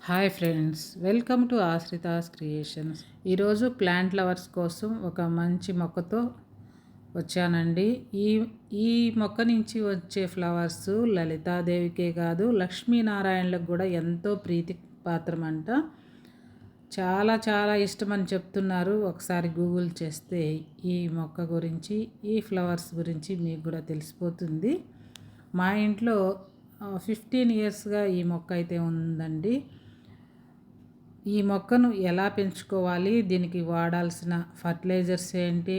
Hi friends, welcome to Ashrita's creations. ఈరోజు plant lovers కోసం ఒక మంచి మొక్కతో వచ్చానండి. ఈ ఈ మొక్క నుంచి వచ్చే ఫ్లవర్స్ లలితాదేవికే కాదు, లక్ష్మీనారాయణలకు కూడా ఎంతో ప్రీతి పాత్రమంట. చాలా చాలా ఇష్టమని చెప్తున్నారు. ఒకసారి గూగుల్ చేస్తే ఈ మొక్క గురించి, ఈ ఫ్లవర్స్ గురించి మీకు కూడా తెలిసిపోతుంది. మా ఇంట్లో 15 ఇయర్స్గా ఈ మొక్క అయితే ఉందండి. ఈ మొక్కను ఎలా పెంచుకోవాలి, దీనికి వాడాల్సిన ఫర్టిలైజర్స్ ఏంటి,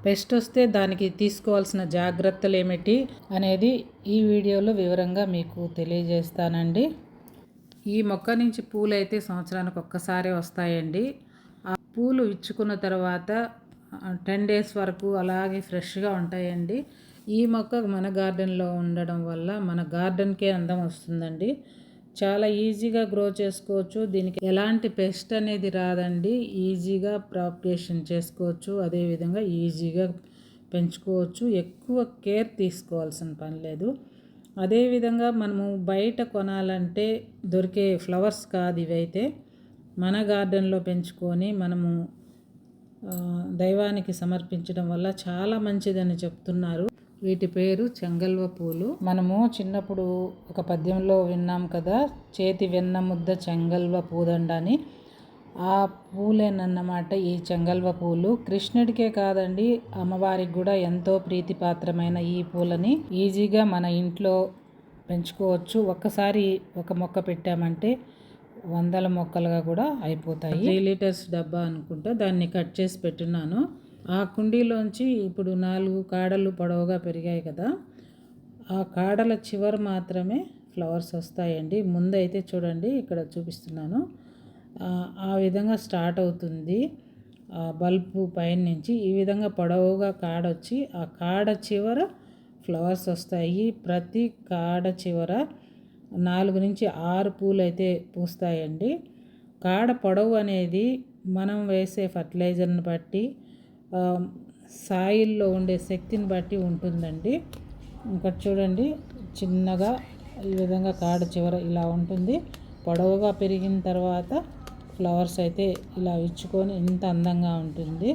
పెస్ట్ వస్తే దానికి తీసుకోవాల్సిన జాగ్రత్తలు ఏమిటి అనేది ఈ వీడియోలో వివరంగా మీకు తెలియజేస్తానండి. ఈ మొక్క నుంచి పూలు అయితే సంవత్సరానికి ఒక్కసారే వస్తాయండి. ఆ పూలు ఇచ్చుకున్న తర్వాత 10 డేస్ వరకు అలాగే ఫ్రెష్గా ఉంటాయండి. ఈ మొక్క మన గార్డెన్లో ఉండడం వల్ల మన గార్డెన్కే అందం వస్తుందండి. చాలా ఈజీగా గ్రో చేసుకోవచ్చు. దీనికి ఎలాంటి పెస్ట్ అనేది రాదండి. ఈజీగా ప్రాపగేషన్ చేసుకోవచ్చు. అదేవిధంగా ఈజీగా పెంచుకోవచ్చు. ఎక్కువ కేర్ తీసుకోవాల్సిన పని లేదు. అదేవిధంగా మనము బయట కొనాలంటే దొరికే ఫ్లవర్స్ కాదు ఇవైతే. మన గార్డెన్లో పెంచుకొని మనము దైవానికి సమర్పించడం వల్ల చాలా మంచిదని చెప్తున్నారు. వీటి పేరు చెంగల్వ పూలు. మనము చిన్నప్పుడు ఒక పద్యంలో విన్నాం కదా, చేతి వెన్న ముద్ద చెంగల్వ పూదండ అని. ఆ పూలేనన్నమాట ఈ చెంగల్వ పూలు. కృష్ణుడికే కాదండి, అమ్మవారికి కూడా ఎంతో ప్రీతిపాత్రమైన ఈ పూలని ఈజీగా మన ఇంట్లో పెంచుకోవచ్చు. ఒక్కసారి ఒక మొక్క పెట్టామంటే 100 మొక్కలుగా కూడా అయిపోతాయి. 3 లీటర్స్ డబ్బా అనుకుంటా, దాన్ని కట్ చేసి పెట్టున్నాను. ఆ కుండీలోంచి ఇప్పుడు 4 కాడలు పొడవుగా పెరిగాయి కదా, ఆ కాడల చివర మాత్రమే ఫ్లవర్స్ వస్తాయండి. ముందైతే చూడండి, ఇక్కడ చూపిస్తున్నాను. ఆ విధంగా స్టార్ట్ అవుతుంది. బల్బు పైన నుంచి ఈ విధంగా పొడవుగా కాడ వచ్చి ఆ కాడ చివర ఫ్లవర్స్ వస్తాయి. ప్రతి కాడ చివర 4 నుంచి 6 పూలు అయితే పూస్తాయండి. కాడ పొడవు అనేది మనం వేసే ఫర్టిలైజర్ని బట్టి, సాయిల్లో ఉండే శక్తిని బట్టి ఉంటుందండి. ఇంకా చూడండి, చిన్నగా ఈ విధంగా కాడ చివర ఇలా ఉంటుంది. పొడవుగా పెరిగిన తర్వాత ఫ్లవర్స్ అయితే ఇలా ఇచ్చుకొని ఇంత అందంగా ఉంటుంది.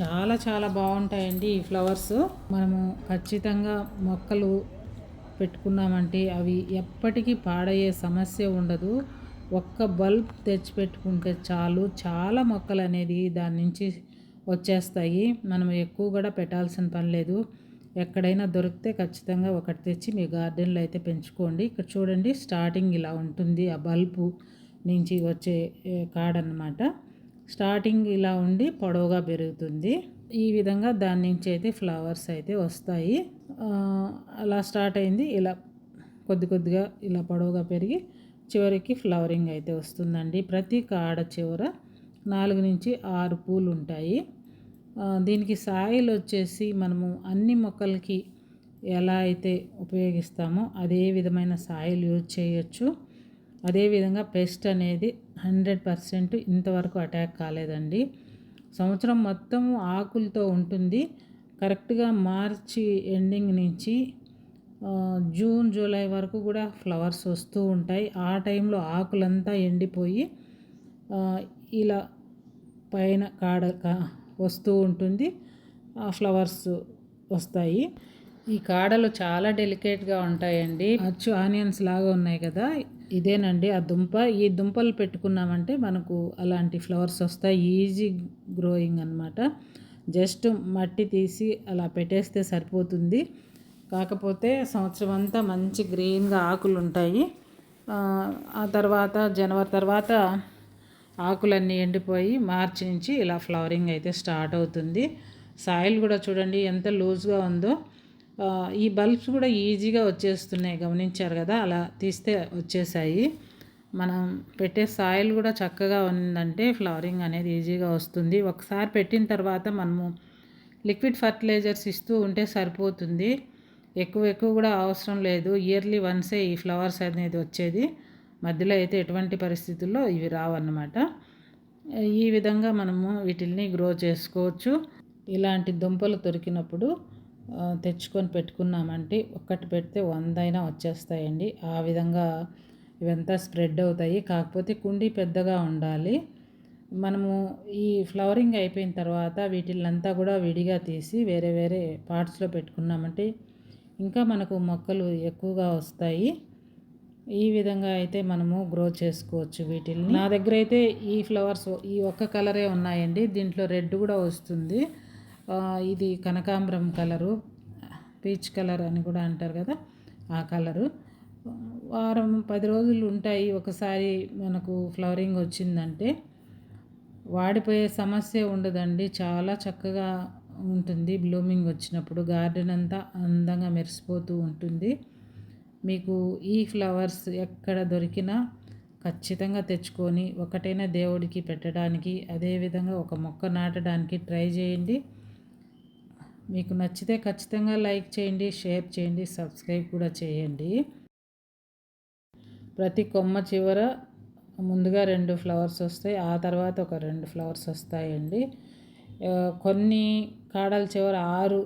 చాలా చాలా బాగుంటాయండి ఈ ఫ్లవర్స్. మనము ఖచ్చితంగా మొక్కలు పెట్టుకున్నామంటే అవి ఎప్పటికీ పాడయ్యే సమస్య ఉండదు. ఒక్క బల్బ్ తెచ్చిపెట్టుకుంటే చాలు, చాలా మొక్కలు అనేది దాని నుంచి వచ్చేస్తాయి. మనం ఎక్కువ కూడా పెట్టాల్సిన పని లేదు. ఎక్కడైనా దొరికితే ఖచ్చితంగా ఒకటి తెచ్చి మీ గార్డెన్లో అయితే పెంచుకోండి. ఇక్కడ చూడండి, స్టార్టింగ్ ఇలా ఉంటుంది. ఆ బల్బు నుంచి వచ్చే కాడనమాట. స్టార్టింగ్ ఇలా ఉండి పొడవుగా పెరుగుతుంది. ఈ విధంగా దాని నుంచి అయితే ఫ్లవర్స్ అయితే వస్తాయి. అలా స్టార్ట్ అయింది. ఇలా కొద్ది కొద్దిగా ఇలా పొడవుగా పెరిగి చివరికి ఫ్లవరింగ్ అయితే వస్తుందండి. ప్రతి కాడ చివర 4 నుంచి 6 పూలు ఉంటాయి. దీనికి సాయిల్ వచ్చేసి మనము అన్ని మొక్కలకి ఎలా అయితే ఉపయోగిస్తామో అదే విధమైన సాయిల్ యూజ్ చేయొచ్చు. అదేవిధంగా పెస్ట్ అనేది 100% ఇంతవరకు అటాక్ కాలేదండి. సంవత్సరం మొత్తం ఆకులతో ఉంటుంది. కరెక్ట్గా మార్చి ఎండింగ్ నుంచి జూన్ జూలై వరకు కూడా ఫ్లవర్స్ వస్తూ ఉంటాయి. ఆ టైంలో ఆకులంతా ఎండిపోయి ఇలా పైన కాడ వస్తూ ఉంటుంది. ఆ ఫ్లవర్స్ వస్తాయి. ఈ కాడలు చాలా డెలికేట్గా ఉంటాయండి. అచ్చు ఆనియన్స్ లాగా ఉన్నాయి కదా, ఇదేనండి ఆ దుంప. ఈ దుంపలు పెట్టుకున్నామంటే మనకు అలాంటి ఫ్లవర్స్ వస్తాయి. ఈజీ గ్రోయింగ్ అనమాట. జస్ట్ మట్టి తీసి అలా పెట్టేస్తే సరిపోతుంది. కాకపోతే సంవత్సరం అంతా మంచి గ్రీన్గా ఆకులు ఉంటాయి. ఆ తర్వాత జనవరి తర్వాత ఆకులన్నీ ఎండిపోయి మార్చి నుంచి ఇలా ఫ్లవరింగ్ అయితే స్టార్ట్ అవుతుంది. సాయిల్ కూడా చూడండి ఎంత లూజ్గా ఉందో. ఈ బల్బ్స్ కూడా ఈజీగా వచ్చేస్తున్నాయి, గమనించారు కదా, అలా తీస్తే వచ్చేసాయి. మనం పెట్టే సాయిల్ కూడా చక్కగా ఉందంటే ఫ్లవరింగ్ అనేది ఈజీగా వస్తుంది. ఒకసారి పెట్టిన తర్వాత మనము లిక్విడ్ ఫర్టిలైజర్స్ ఇస్తూ ఉంటే సరిపోతుంది. ఎక్కువ కూడా అవసరం లేదు. ఇయర్లీ వన్సే ఈ ఫ్లవర్స్ అనేది వచ్చేది. మధ్యలో అయితే ఎటువంటి పరిస్థితుల్లో ఇవి రావన్నమాట. ఈ విధంగా మనము వీటిల్ని గ్రో చేసుకోవచ్చు. ఇలాంటి దుంపలు దొరికినప్పుడు తెచ్చుకొని పెట్టుకున్నామంటే ఒక్కటి పెడితే 100 అయినా వచ్చేస్తాయండి. ఆ విధంగా ఇవంతా స్ప్రెడ్ అవుతాయి. కాకపోతే కుండీ పెద్దగా ఉండాలి. మనము ఈ ఫ్లవరింగ్ అయిపోయిన తర్వాత వీటిల్నంతా కూడా విడిగా తీసి వేరే వేరే పార్ట్స్లో పెట్టుకున్నామంటే ఇంకా మనకు మొక్కలు ఎక్కువగా వస్తాయి. ఈ విధంగా అయితే మనము గ్రో చేసుకోవచ్చు వీటిల్ని. నా దగ్గర అయితే ఈ ఫ్లవర్స్ ఈ ఒక్క కలరే ఉన్నాయండి. దీంట్లో రెడ్ కూడా వస్తుంది. ఇది కనకాంబరం కలరు, పీచ్ కలర్ అని కూడా అంటారు కదా, ఆ కలరు. వారం 10 రోజులు ఉంటాయి. ఒకసారి మనకు ఫ్లవరింగ్ వచ్చిందంటే వాడిపోయే సమస్య ఉండదండి. చాలా చక్కగా ఉంటుంది. బ్లూమింగ్ వచ్చినప్పుడు గార్డెన్ అంతా అందంగా మెరిసిపోతూ ఉంటుంది. మీకు ఈ ఫ్లవర్స్ ఎక్కడ దొరికినా ఖచ్చితంగా తెచ్చుకొని ఒకటైనా దేవుడికి పెట్టడానికి, అదేవిధంగా ఒక మొక్క నాటడానికి ట్రై చేయండి. మీకు నచ్చితే ఖచ్చితంగా లైక్ చేయండి, షేర్ చేయండి, సబ్స్క్రైబ్ కూడా చేయండి. ప్రతి కొమ్మ చివర ముందుగా 2 ఫ్లవర్స్ వస్తాయి. ఆ తర్వాత ఒక 2 ఫ్లవర్స్ వస్తాయండి. కొన్ని కాడల చివర 6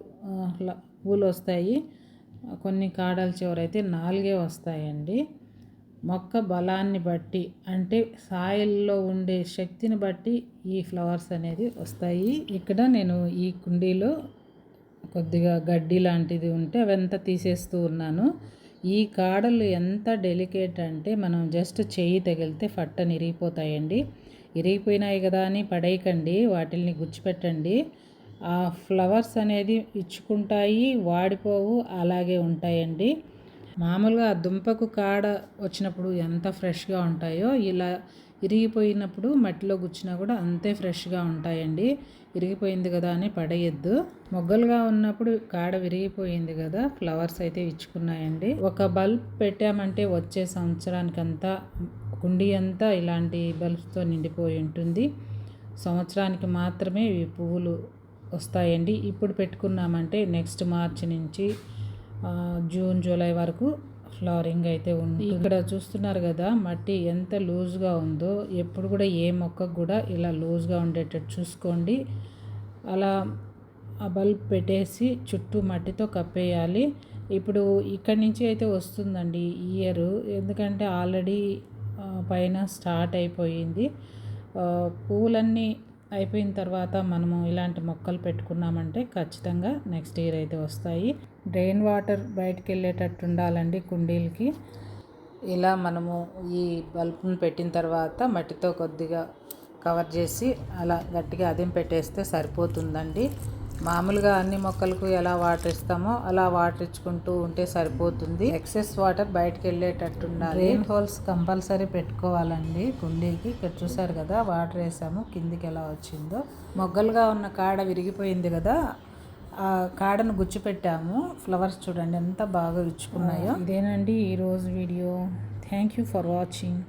పూలు వస్తాయి. కొన్ని కాడల చివర అయితే 4 వస్తాయండి. మొక్క బలాన్ని బట్టి, అంటే సాయిల్లో ఉండే శక్తిని బట్టి ఈ ఫ్లవర్స్ అనేది వస్తాయి. ఇక్కడ నేను ఈ కుండీలో కొద్దిగా గడ్డి లాంటిది ఉంటే అవంతా తీసేస్తూ ఉన్నాను. ఈ కాడలు ఎంత డెలికేట్ అంటే మనం జస్ట్ చెయ్యి తగిలితే ఫట్టని ఇరిగిపోతాయండి. ఇరిగిపోయినాయి కదా అని పడేయకండి, వాటిల్ని గుచ్చిపెట్టండి. ఆ ఫ్లవర్స్ అనేది ఇచ్చుకుంటాయి, వాడిపోవు, అలాగే ఉంటాయండి. మామూలుగా దుంపకు కాడ వచ్చినప్పుడు ఎంత ఫ్రెష్గా ఉంటాయో ఇలా ఇరిగిపోయినప్పుడు మట్టిలో గుచ్చినా కూడా అంతే ఫ్రెష్గా ఉంటాయండి. ఇరిగిపోయింది కదా అని పడేయద్దు. మొగ్గలుగా ఉన్నప్పుడు కాడ విరిగిపోయింది కదా, ఫ్లవర్స్ అయితే ఇచ్చుకున్నాయండి. ఒక బల్బ్ పెట్టామంటే వచ్చే సంవత్సరానికంతా కుండీ అంతా ఇలాంటి బల్బ్స్తో నిండిపోయి ఉంటుంది. సంవత్సరానికి మాత్రమే ఈ పువ్వులు వస్తాయండి. ఇప్పుడు పెట్టుకున్నామంటే నెక్స్ట్ మార్చి నుంచి జూన్ జూలై వరకు ఫ్లవరింగ్ అయితే ఉంది. ఇక్కడ చూస్తున్నారు కదా మట్టి ఎంత లూజ్గా ఉందో. ఎప్పుడు కూడా ఏ మొక్కకు కూడా ఇలా లూజ్గా ఉండేటట్టు చూసుకోండి. అలా ఆ బల్బ్ పెట్టేసి చుట్టూ మట్టితో కప్పేయాలి. ఇప్పుడు ఇక్కడి నుంచి అయితే వస్తుందండి ఈ ఇయర్, ఎందుకంటే ఆల్రెడీ పైన స్టార్ట్ అయిపోయింది. పువ్వులన్నీ అయిపోయిన తర్వాత మనము ఇలాంటి మొక్కలు పెట్టుకున్నామంటే ఖచ్చితంగా నెక్స్ట్ ఇయర్ అయితే వస్తాయి. డ్రైన్ వాటర్ బయటికి వెళ్ళేటట్టు ఉండాలండి కుండీలకి. ఇలా మనము ఈ బల్బ్ను పెట్టిన తర్వాత మట్టితో కొద్దిగా కవర్ చేసి అలా గట్టిగా అదిం పెట్టేస్తే సరిపోతుందండి. మామూలుగా అన్ని మొక్కలకు ఎలా వాటర్ ఇస్తామో అలా వాటర్ ఇచ్చుకుంటూ ఉంటే సరిపోతుంది. ఎక్సెస్ వాటర్ బయటకు వెళ్ళేటట్టు ఉండాలి. రెయిన్ హోల్స్ కంపల్సరీ పెట్టుకోవాలండి కుండీకి. ఇక్కడ చూసారు కదా వాటర్ వేసాము, కిందికి ఎలా వచ్చిందో. మొగ్గలుగా ఉన్న కాడ విరిగిపోయింది కదా, ఆ కాడను గుచ్చిపెట్టాము. ఫ్లవర్స్ చూడండి ఎంత బాగా విచ్చుకున్నాయో. ఇదేనండి ఈరోజు video. Thank you for watching.